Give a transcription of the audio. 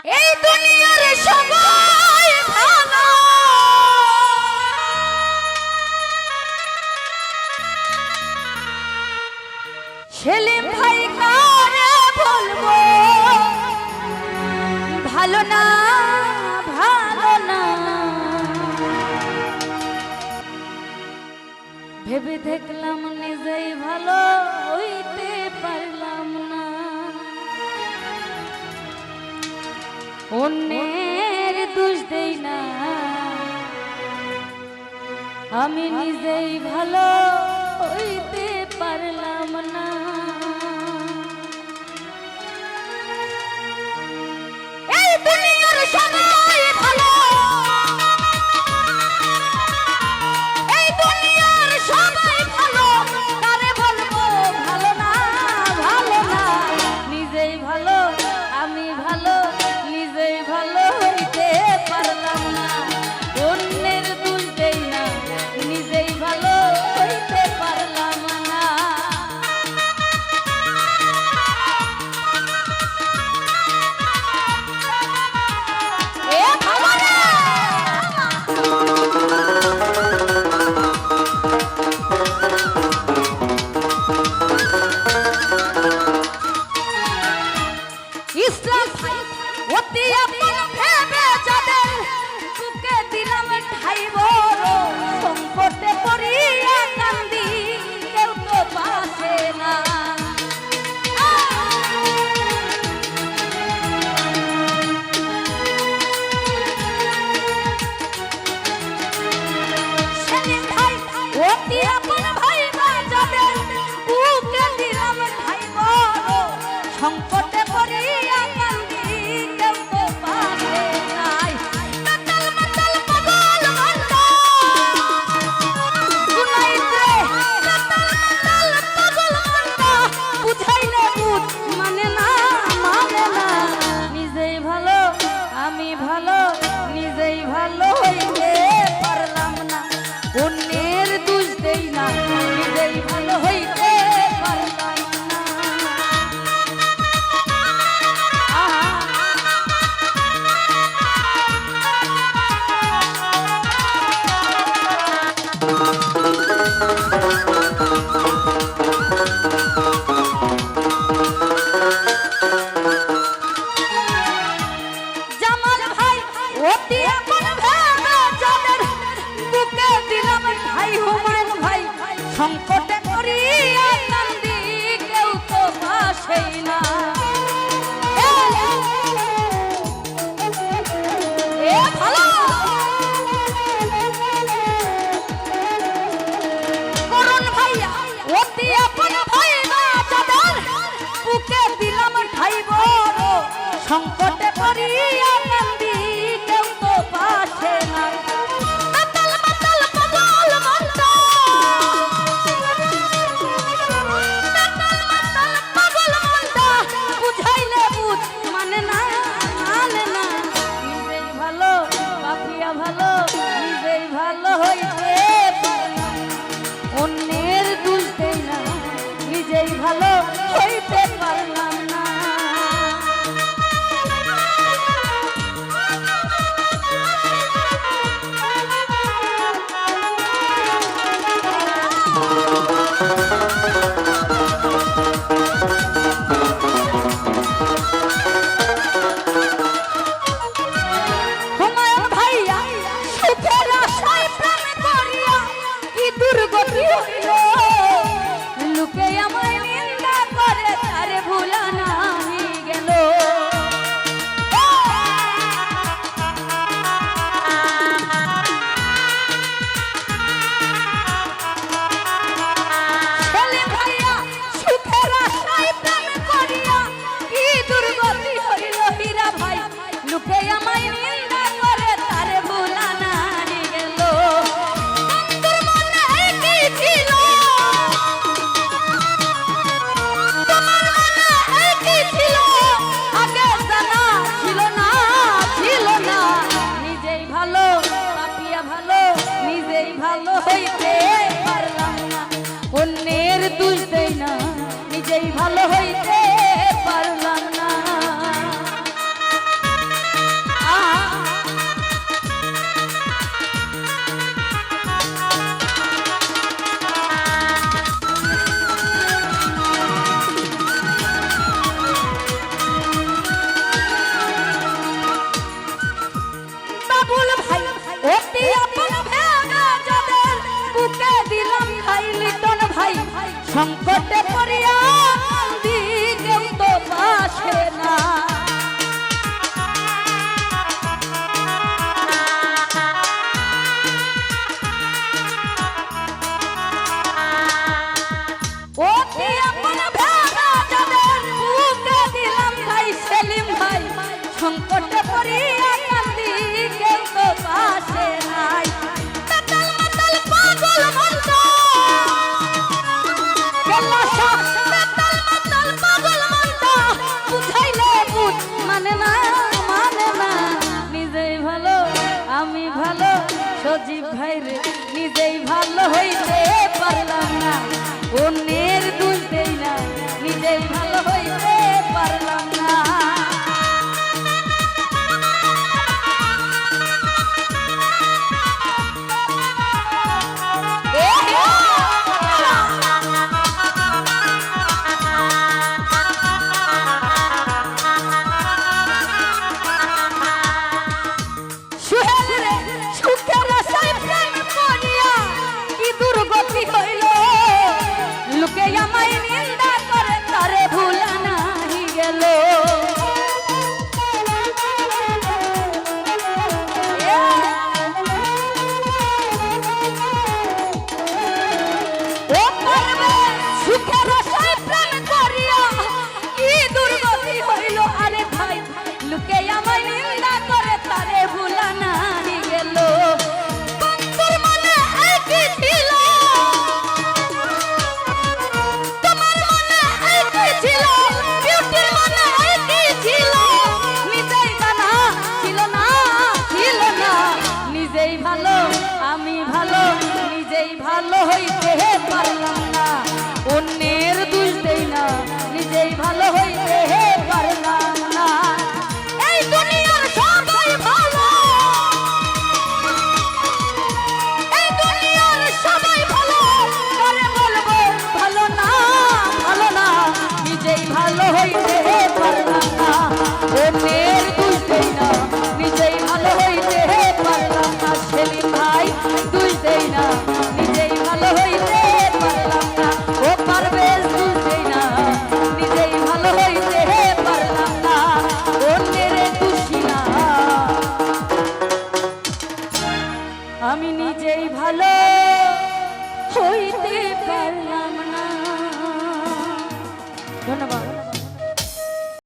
এই দুনিয়ার সবাই ভালো, সেলিম ভাই কারে বলবো ভালো না ভালো না, ভেবে দেখলাম নিজেই ভালো হইতে পারলাম না, অন্যের দোষ দেই না, আমি নিজেই ভালো হইতে পারলাম না। এই দুনিয়ার সবাই ভালো, এই দুনিয়ার সবাই ভালো, কারে বলবো ভালো না ভালো না, নিজেই ভালো আমি ভালো, নিজেই ভালো হইতে পারলাম না, অন্যের দোষ দেই না, নিজেই ভালো হইতে পারলাম না। এ ভালো না ইসলাম অতি আপন ভেবে যাদের বুকে দিলাম ঠাই বড়, সংকটে পড়িয়া কান্দি কেউ তো পাশে না, সেদিন ভাই অতি আপন ভাই যাদের বুকে দিলাম ঠাই বড়, সংকটে পড়িয়া কান্দি কেউ তো পাশে নাই, মাতাল মাতাল পাগল মন্ডা গুনাইতে, মাতাল মাতাল পাগল মন্ডা বুঝাইলে বুঝ মানে না মানে না, নিজেই ভালো আমি ভালো, নিজেই ভালো হইতে পারলাম না, অন্যের দোষ দেই না, নিজেই ভালো হইতে পারলাম না। জামাল ভাই অতি আপন ভেবে যাদের বুকে দিলাম ঠাই, হুমায়ুন ভাই সংকটে পড়িয়া কান্দি কেউ তো পাশেই না, এ ভালো করুণ ভাইয়া অতি আপন ভাই যাদের বুকে দিলাম ঠাই বড়, সংকটে পড়িয়া কান্দি কেউ তো পাশে না, মাতাল মাতাল পাগল মন্ডা, মাতাল মাতাল পাগল মন্ডা বুঝাইলে বুঝ মানে না মানে না, নিজেই ভালো পাপিয়া ভালো, নিজেই ভালো হইতে পারলাম না, অন্যের দোষ দেই না, নিজেই ভালো হইতে পারলাম না। সংকটে পড়িয়া কান্দি কেউ তো পাশে না। অতি আপন ভেড়া যাদের বুকে দিলাম ভাই সেলিম ভাই, সংকটে পড়িয়া কান্দি কেউ তো পাশে নাই। মাতাল মাতাল পাগল মনটা গেলা সব, মাতাল মাতাল পাগল মনটা বুঝাইলে বুঝ মানে না মানে না। নিজেই ভালো আমি ভালো সজীব ভাই রে, নিজেই ভালো হইতে পারলাম না, অন্যের দোষ দেই না, নিজেই ভালো হইতে পারলাম না। লোকে আমায় নিন্দা করে তারে ভুলা নাহি গেল। ও পারবে সুখের আশায় প্রেম করিয়া কি দুর্গতি হইল। আরে ভাই লোকে আমায় নিন্দা করে তারে ভুলা নাহি গেল। বন্ধুর মনে একই ছিল, আমি ভালো নিজেই ভালো হইতে পারলাম না, অন্যের দোষ দেই না, নিজেই ভালো হইতে পারলাম না। এই দুনিয়ার সবাই ভালো, এই দুনিয়ার সবাই ভালো, করে বলবো ভালো না ভালো না, নিজেই ভালো হইতে পারলাম না, অন্যের দোষ দেই না, নিজেই ভালো হইতে পারলাম না। সেলিম ভাই দোষ দেই না, নিজেই ভালো হইতে পারলাম না। ও পারবেশ দোষ দেই না, নিজেই ভালো হইতে পারলাম না, অন্যের দোষী না, আমি নিজেই ভালো হইতে পারলাম।